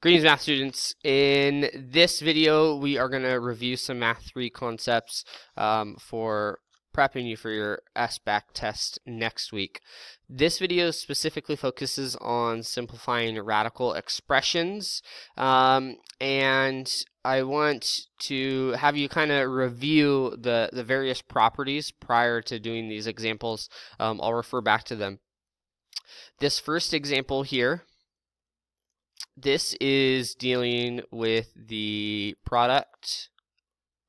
Greetings, math students. In this video, we are going to review some Math 3 concepts for prepping you for your SBAC test next week. This video specifically focuses on simplifying radical expressions, and I want to have you kind of review the various properties prior to doing these examples. I'll refer back to them. This first example here, this is dealing with the product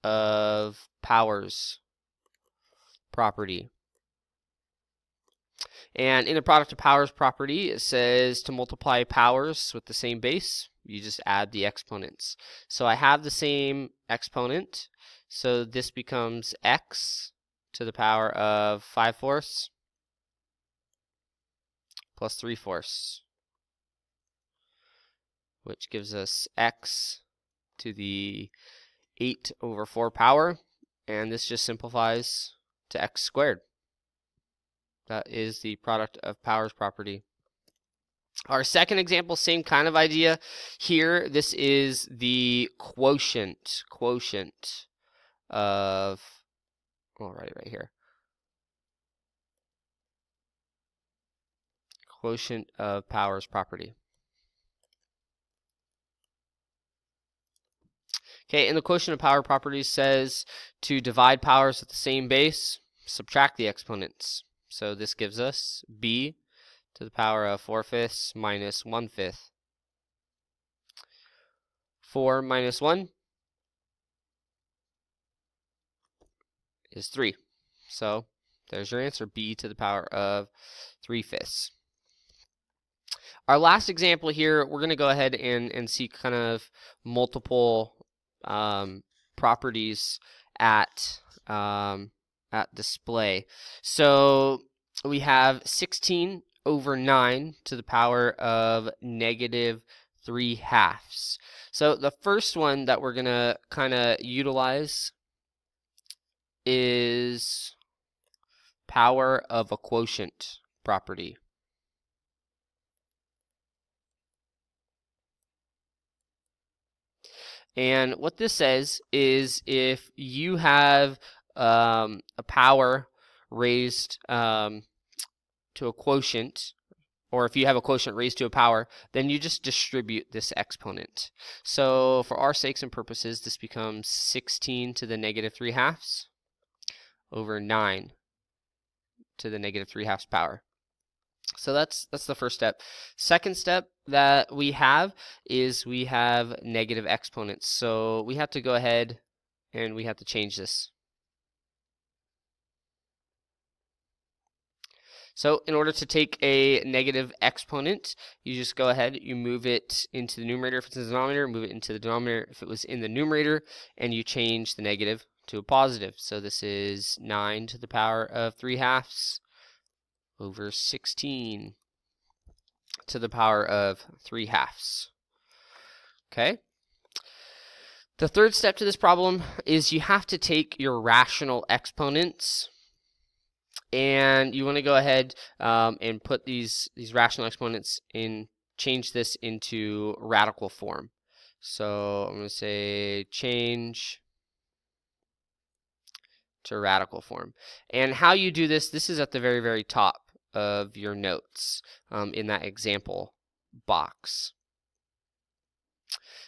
of powers property. And in the product of powers property, it says to multiply powers with the same base, you just add the exponents. So I have the same exponent, so this becomes x to the power of 5/4 plus 3/4. Which gives us x to the 8/4 power, and this just simplifies to x squared. That is the product of powers property. Our second example, same kind of idea. Here, this is the quotient of, right here. Quotient of powers property. Okay, and the quotient of power properties says to divide powers with the same base, subtract the exponents. So this gives us b to the power of 4/5 minus 1/5. 4 minus 1 is 3. So there's your answer, b to the power of 3/5. Our last example here, we're going to go ahead and see kind of multiple properties at display. So we have 16/9 to the power of -3/2. So the first one that we're gonna kind of utilize is power of a quotient property. And what this says is if you have a power raised to a quotient, or if you have a quotient raised to a power, then you just distribute this exponent. So for our sakes and purposes, this becomes 16 to the -3/2 over 9 to the -3/2 power. So that's the first step. Second step that we have is we have negative exponents. So we have to go ahead and we have to change this. So in order to take a negative exponent, you just go ahead, you move it into the numerator if it's in the denominator, move it into the denominator if it was in the numerator, and you change the negative to a positive. So this is 9 to the power of 3/2 over 16 to the power of 3/2. Okay. The third step to this problem is you have to take your rational exponents, and you want to go ahead and put these rational exponents in, change this into radical form. So I'm going to say change to radical form. And how you do this, this is at the very, very top of your notes in that example box.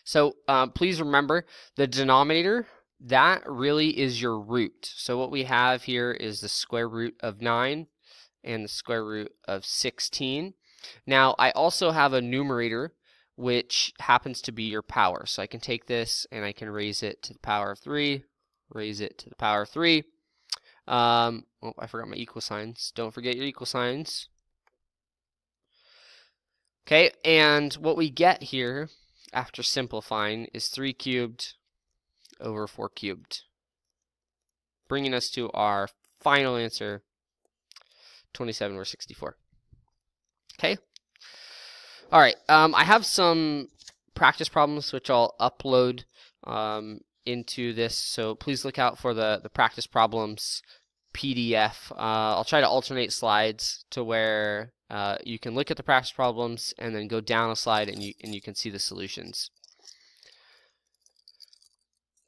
So please remember the denominator, that really is your root. So what we have here is the square root of 9 and the square root of 16. Now I also have a numerator which happens to be your power. So I can take this and I can raise it to the power of 3, raise it to the power of 3. Oh, I forgot my equal signs. Don't forget your equal signs. Okay, and what we get here after simplifying is 3 cubed over 4 cubed, bringing us to our final answer, 27/64. Okay. All right. I have some practice problems which I'll upload into this, so please look out for the practice problems PDF. I'll try to alternate slides to where you can look at the practice problems and then go down a slide and you can see the solutions.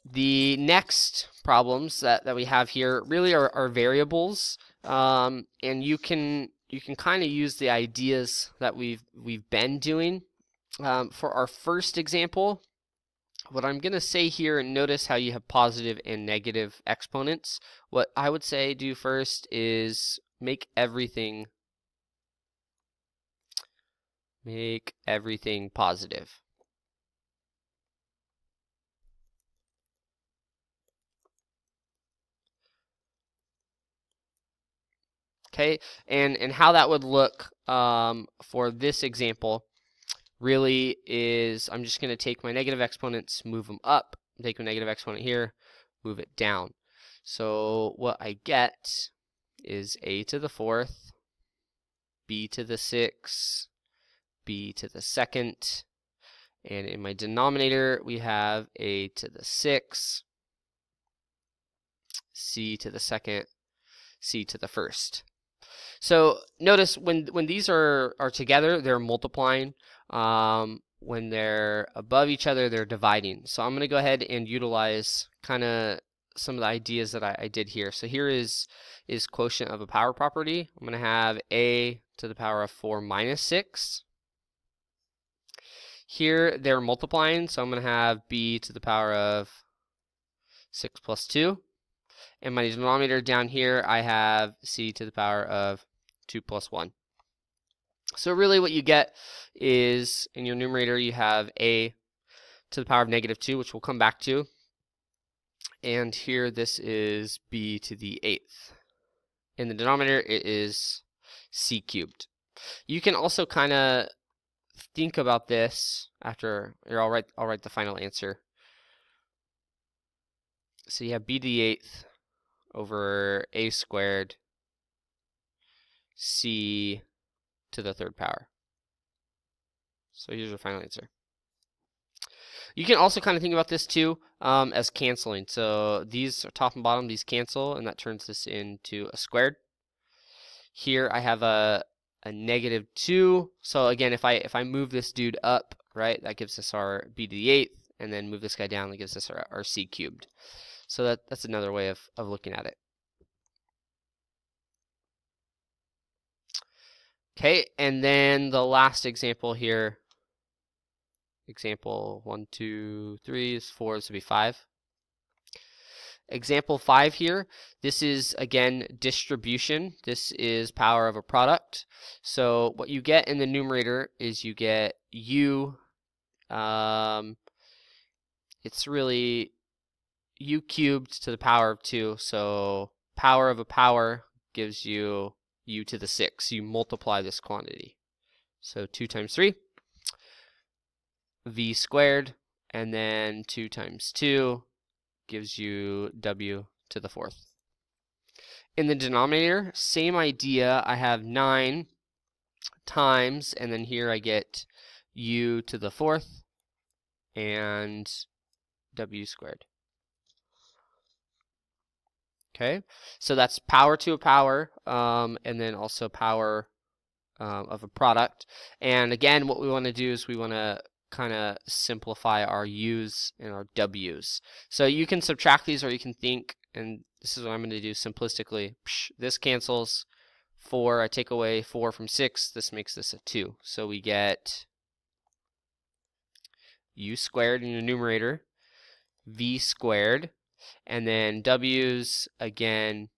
The next problems that we have here really are variables, and you can kind of use the ideas that we've been doing. For our first example, what I'm going to say here, and notice how you have positive and negative exponents. What I would say do first is make everything positive. Okay, and how that would look for this example really is I'm just going to take my negative exponents, move them up, take a negative exponent here, move it down. So what I get is a to the fourth, b to the sixth, b to the second, and in my denominator we have a to the sixth, c to the second, c to the first. So notice when these are together, they're multiplying. When they're above each other, they're dividing. So I'm going to go ahead and utilize kind of some of the ideas that I did here. So here is quotient of a power property. I'm going to have a to the power of 4 minus 6. Here they're multiplying, so I'm going to have b to the power of 6 plus 2. And my denominator down here, I have c to the power of 2 plus 1. So really what you get is, in your numerator, you have a to the power of negative 2, which we'll come back to. And here this is b to the 8th. In the denominator, it is c cubed. You can also kind of think about this after I'll write the final answer. So you have b to the 8th over a squared c to the third power. So here's your final answer. You can also kind of think about this too as canceling. So these are top and bottom, these cancel, and that turns this into a squared. Here I have a negative 2. So again, if I move this dude up, right, that gives us our b to the 8th, and then move this guy down, that gives us our c cubed. So that's another way of looking at it. Okay, and then the last example here, example 1, 2, 3 is 4, this would be 5. Example 5 here, this is again distribution. This is power of a product. So what you get in the numerator is you get u, it's really u cubed to the power of 2. So power of a power gives you u to the 6. You multiply this quantity. So 2 times 3, v squared, and then 2 times 2 gives you w to the 4th. In the denominator, same idea. I have 9 times, and then here I get u to the 4th and w squared. Okay, so that's power to a power, and then also power of a product. And again, what we want to do is we want to kind of simplify our u's and our w's. So you can subtract these, or you can think, and this is what I'm going to do simplistically. This cancels. 4, I take away 4 from 6, this makes this a 2. So we get u squared in your numerator, v squared, and then w's, again,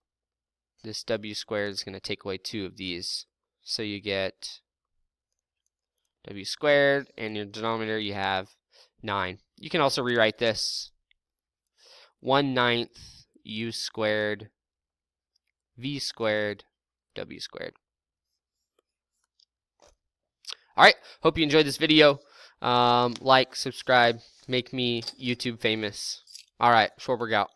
this w squared is going to take away 2 of these. So you get w squared, and your denominator you have 9. You can also rewrite this 1/9 u squared v squared w squared. Alright, hope you enjoyed this video. Like, subscribe, make me YouTube famous. Alright, Schwarberg out.